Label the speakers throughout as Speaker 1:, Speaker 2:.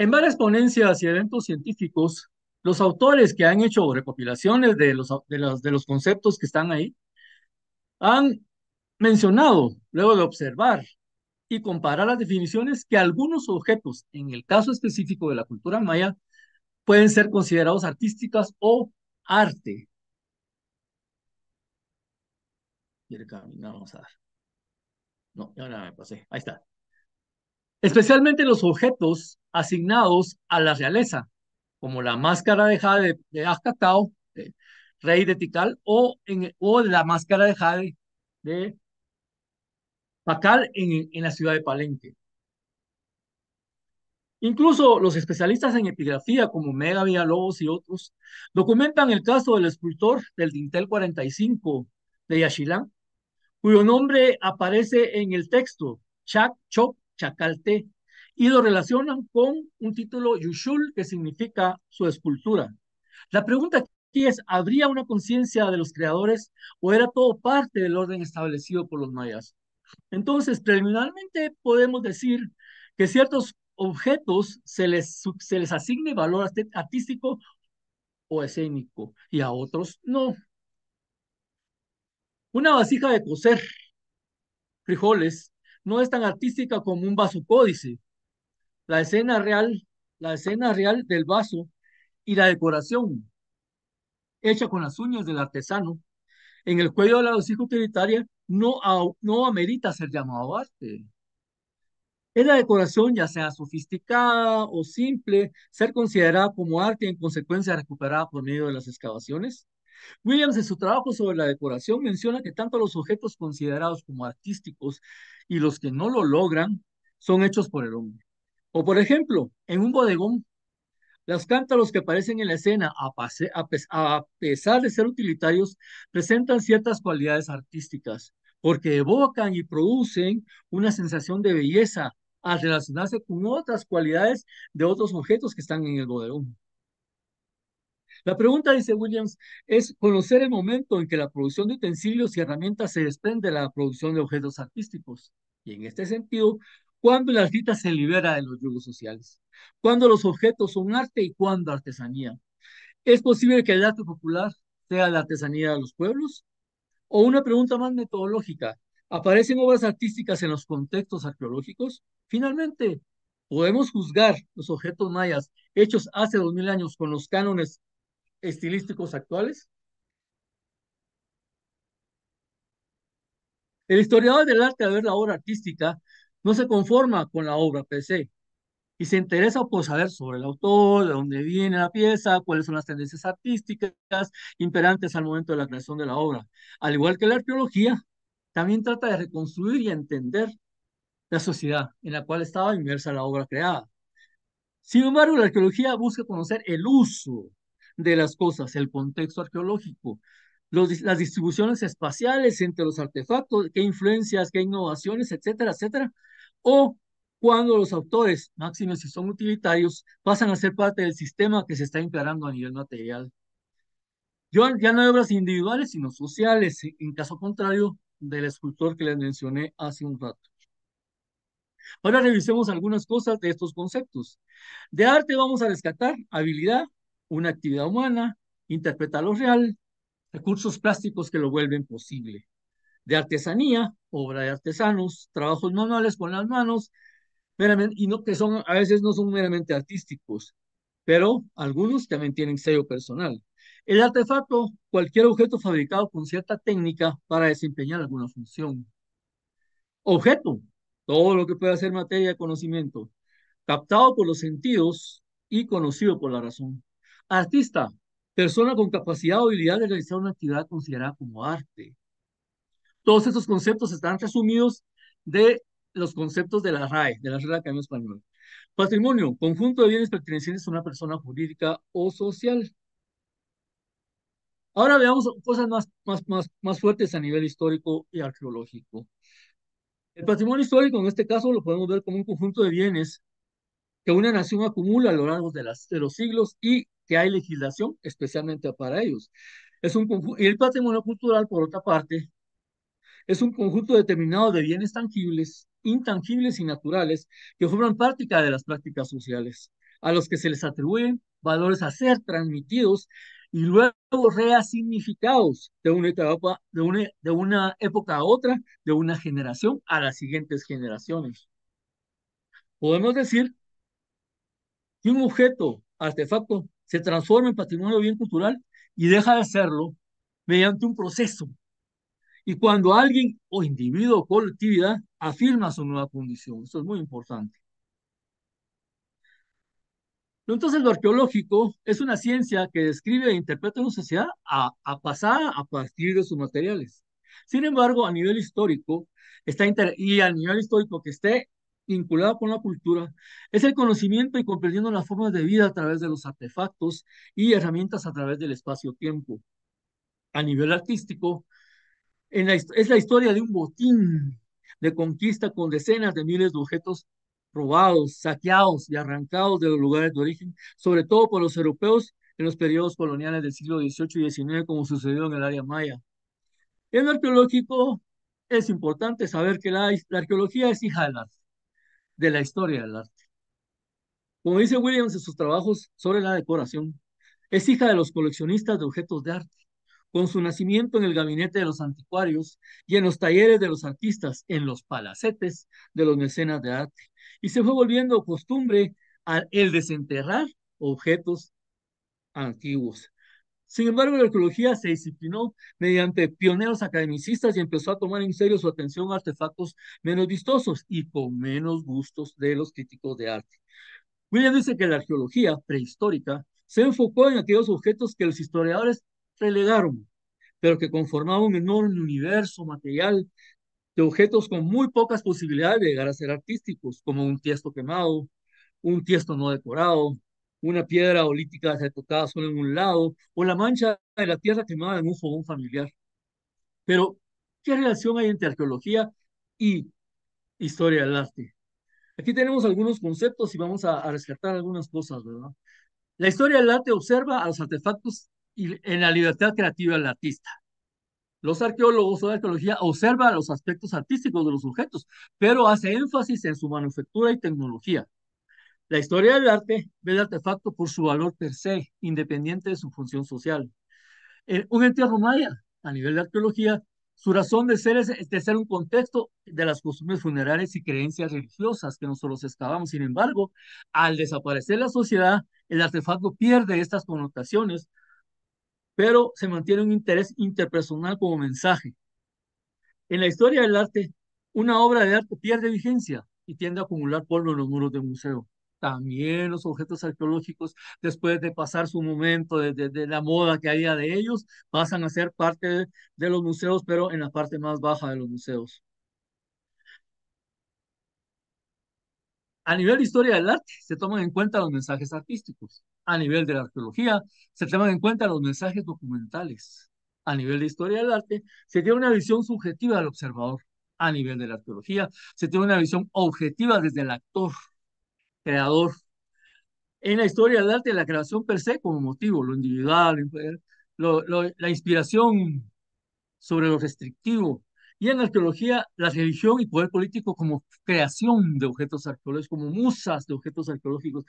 Speaker 1: En varias ponencias y eventos científicos, los autores que han hecho recopilaciones de los conceptos que están ahí han mencionado, luego de observar y comparar las definiciones, que algunos objetos, en el caso específico de la cultura maya, pueden ser considerados artísticas o arte. Quiere caminar, vamos a ver. No, ya me pasé. Ahí está. Especialmente los objetos asignados a la realeza, como la máscara de jade de Acacao, rey de Tikal, o la máscara de jade de Pacal en la ciudad de Palenque. Incluso los especialistas en epigrafía, como Mega Villalobos y otros, documentan el caso del escultor del Dintel 45 de Yaxchilán, cuyo nombre aparece en el texto, Chac Chop Chacalte, y lo relacionan con un título Yushul, que significa su escultura. La pregunta aquí es, ¿habría una conciencia de los creadores o era todo parte del orden establecido por los mayas? Entonces, preliminarmente podemos decir que ciertos objetos se les asigne valor artístico o escénico y a otros no. Una vasija de cocer frijoles no es tan artística como un vaso códice. La escena real, la escena real del vaso y la decoración hecha con las uñas del artesano en el cuello de la vasija utilitaria no amerita ser llamado arte. Es la decoración, ya sea sofisticada o simple, ser considerada como arte y en consecuencia recuperada por medio de las excavaciones. Williams, en su trabajo sobre la decoración, menciona que tanto los objetos considerados como artísticos y los que no lo logran son hechos por el hombre. O, por ejemplo, en un bodegón, los cántaros que aparecen en la escena, a pesar de ser utilitarios, presentan ciertas cualidades artísticas, porque evocan y producen una sensación de belleza al relacionarse con otras cualidades de otros objetos que están en el bodegón. La pregunta, dice Williams, es conocer el momento en que la producción de utensilios y herramientas se desprende de la producción de objetos artísticos. Y en este sentido, cuando el artista se libera de los yugos sociales, cuando los objetos son arte y cuando artesanía. ¿Es posible que el arte popular sea la artesanía de los pueblos? O una pregunta más metodológica, ¿aparecen obras artísticas en los contextos arqueológicos? Finalmente, ¿podemos juzgar los objetos mayas hechos hace 2000 años con los cánones estilísticos actuales? El historiador del arte, al ver la obra artística, no se conforma con la obra per se y se interesa por saber sobre el autor, de dónde viene la pieza, cuáles son las tendencias artísticas imperantes al momento de la creación de la obra. Al igual que la arqueología, también trata de reconstruir y entender la sociedad en la cual estaba inmersa la obra creada. Sin embargo, la arqueología busca conocer el uso de las cosas, el contexto arqueológico, las distribuciones espaciales entre los artefactos, qué influencias, qué innovaciones, etcétera, etcétera, o cuando los autores, máximos si son utilitarios, pasan a ser parte del sistema que se está imperando a nivel material. Ya no hay obras individuales, sino sociales, en caso contrario del escultor que les mencioné hace un rato. Ahora revisemos algunas cosas de estos conceptos. De arte vamos a rescatar habilidad, una actividad humana, interpretar lo real, recursos plásticos que lo vuelven posible. De artesanía, obra de artesanos, trabajos manuales con las manos, y no que son, a veces no son meramente artísticos, pero algunos también tienen sello personal. El artefacto, cualquier objeto fabricado con cierta técnica para desempeñar alguna función. Objeto, todo lo que pueda ser materia de conocimiento, captado por los sentidos y conocido por la razón. Artista, persona con capacidad o habilidad de realizar una actividad considerada como arte. Todos estos conceptos están resumidos de los conceptos de la RAE, de la Real Academia Española. Patrimonio, conjunto de bienes pertenecientes a una persona jurídica o social. Ahora veamos cosas más fuertes a nivel histórico y arqueológico. El patrimonio histórico, en este caso, lo podemos ver como un conjunto de bienes que una nación acumula a lo largo de los siglos y que hay legislación especialmente para ellos. Y el patrimonio cultural, por otra parte, es un conjunto determinado de bienes tangibles, intangibles y naturales que forman parte de las prácticas sociales. a los que se les atribuyen valores a ser transmitidos y luego reasignificados de una época a otra, de una generación a las siguientes generaciones. Podemos decir que un objeto, artefacto, se transforma en patrimonio bien cultural y deja de serlo mediante un proceso. Y cuando alguien o individuo o colectividad afirma su nueva condición, esto es muy importante. Entonces, lo arqueológico es una ciencia que describe e interpreta una sociedad pasada a partir de sus materiales. Sin embargo, a nivel histórico, y a nivel histórico que esté vinculado con la cultura, es el conocimiento y comprendiendo las formas de vida a través de los artefactos y herramientas a través del espacio-tiempo. A nivel artístico, es la historia de un botín de conquista con decenas de miles de objetos robados, saqueados y arrancados de los lugares de origen, sobre todo por los europeos en los periodos coloniales del siglo XVIII y XIX, como sucedió en el área maya. En lo arqueológico, es importante saber que la arqueología es hija del arte, de la historia del arte. Como dice Williams en sus trabajos sobre la decoración, es hija de los coleccionistas de objetos de arte con su nacimiento en el gabinete de los anticuarios y en los talleres de los artistas, en los palacetes de los mecenas de arte. Y se fue volviendo costumbre el desenterrar objetos antiguos. Sin embargo, la arqueología se disciplinó mediante pioneros academicistas y empezó a tomar en serio su atención a artefactos menos vistosos y con menos gustos de los críticos de arte. William dice que la arqueología prehistórica se enfocó en aquellos objetos que los historiadores relegaron, pero que conformaba un enorme universo material de objetos con muy pocas posibilidades de llegar a ser artísticos, como un tiesto quemado, un tiesto no decorado, una piedra olítica retocada solo en un lado, o la mancha de la tierra quemada en un fogón familiar. Pero, ¿qué relación hay entre arqueología y historia del arte? Aquí tenemos algunos conceptos y vamos a rescatar algunas cosas, ¿verdad? La historia del arte observa a los artefactos y en la libertad creativa del artista. Los arqueólogos o la arqueología observan los aspectos artísticos de los sujetos, pero hace énfasis en su manufactura y tecnología. La historia del arte ve el artefacto por su valor per se, independiente de su función social. Un entierro maya, a nivel de arqueología, su razón de ser es de ser un contexto de las costumbres funerarias y creencias religiosas que nosotros excavamos. Sin embargo, al desaparecer la sociedad, el artefacto pierde estas connotaciones, pero se mantiene un interés interpersonal como mensaje. En la historia del arte, una obra de arte pierde vigencia y tiende a acumular polvo en los muros de un museo. También los objetos arqueológicos, después de pasar su momento de la moda que había de ellos, pasan a ser parte de los museos, pero en la parte más baja de los museos. A nivel de historia del arte, se toman en cuenta los mensajes artísticos. A nivel de la arqueología, se toman en cuenta los mensajes documentales. A nivel de historia del arte, se tiene una visión subjetiva del observador. A nivel de la arqueología, se tiene una visión objetiva desde el actor, creador. En la historia del arte, la creación per se como motivo, lo individual, la inspiración sobre lo restrictivo. Y en arqueología, la religión y poder político como creación de objetos arqueológicos, como musas de objetos arqueológicos.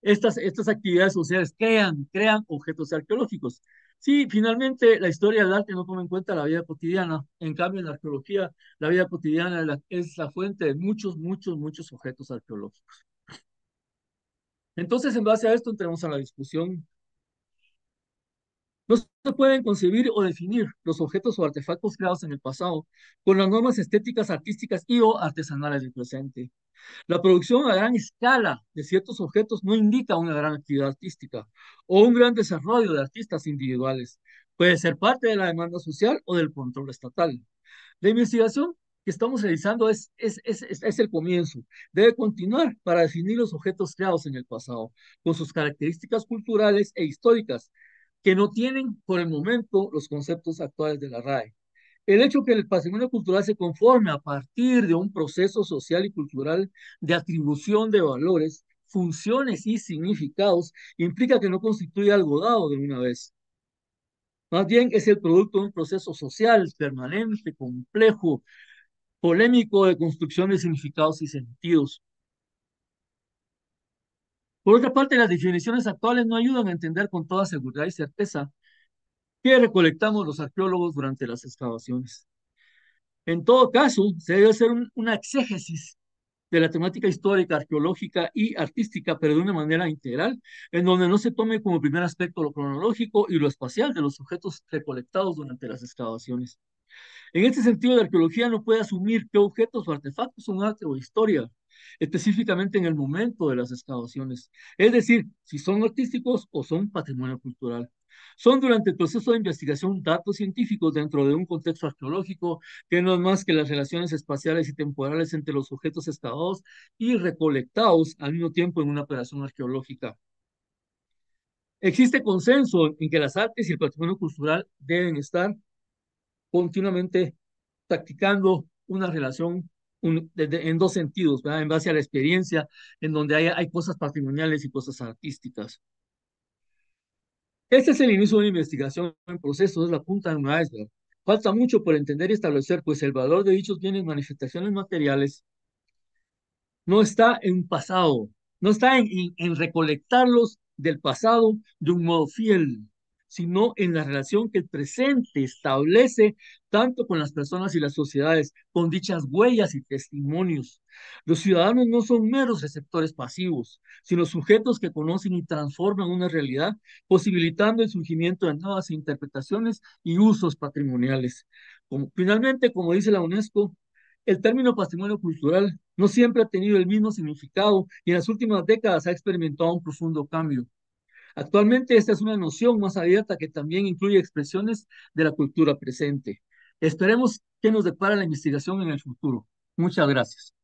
Speaker 1: Estas actividades sociales crean objetos arqueológicos. Sí, finalmente la historia del arte no toma en cuenta la vida cotidiana. En cambio, en la arqueología, la vida cotidiana es la fuente de muchos objetos arqueológicos. Entonces, en base a esto, entremos a la discusión. No se pueden concebir o definir los objetos o artefactos creados en el pasado con las normas estéticas, artísticas y o artesanales del presente. La producción a gran escala de ciertos objetos no indica una gran actividad artística o un gran desarrollo de artistas individuales. Puede ser parte de la demanda social o del control estatal. La investigación que estamos realizando es el comienzo. Debe continuar para definir los objetos creados en el pasado, con sus características culturales e históricas, que no tienen por el momento los conceptos actuales de la RAE. El hecho que el patrimonio cultural se conforme a partir de un proceso social y cultural de atribución de valores, funciones y significados implica que no constituye algo dado de una vez. Más bien es el producto de un proceso social permanente, complejo, polémico de construcción de significados y sentidos. Por otra parte, las definiciones actuales no ayudan a entender con toda seguridad y certeza qué recolectamos los arqueólogos durante las excavaciones. En todo caso, se debe hacer una exégesis de la temática histórica, arqueológica y artística, pero de una manera integral, en donde no se tome como primer aspecto lo cronológico y lo espacial de los objetos recolectados durante las excavaciones. En este sentido, la arqueología no puede asumir qué objetos o artefactos son arte o historia, específicamente en el momento de las excavaciones. Es decir, si son artísticos o son patrimonio cultural. Son durante el proceso de investigación datos científicos dentro de un contexto arqueológico que no es más que las relaciones espaciales y temporales entre los objetos excavados y recolectados al mismo tiempo en una operación arqueológica. Existe consenso en que las artes y el patrimonio cultural deben estar continuamente practicando una relación en dos sentidos, ¿verdad? En base a la experiencia, en donde hay cosas patrimoniales y cosas artísticas. Este es el inicio de una investigación en proceso, es la punta de un iceberg. Falta mucho por entender y establecer, pues el valor de dichos bienes, manifestaciones materiales, no está en un pasado, no está en recolectarlos del pasado de un modo fiel, sino en la relación que el presente establece tanto con las personas y las sociedades, con dichas huellas y testimonios. Los ciudadanos no son meros receptores pasivos, sino sujetos que conocen y transforman una realidad, posibilitando el surgimiento de nuevas interpretaciones y usos patrimoniales. Finalmente, como dice la UNESCO, el término patrimonio cultural no siempre ha tenido el mismo significado y en las últimas décadas ha experimentado un profundo cambio. Actualmente esta es una noción más abierta que también incluye expresiones de la cultura presente. Esperemos que nos depara la investigación en el futuro. Muchas gracias.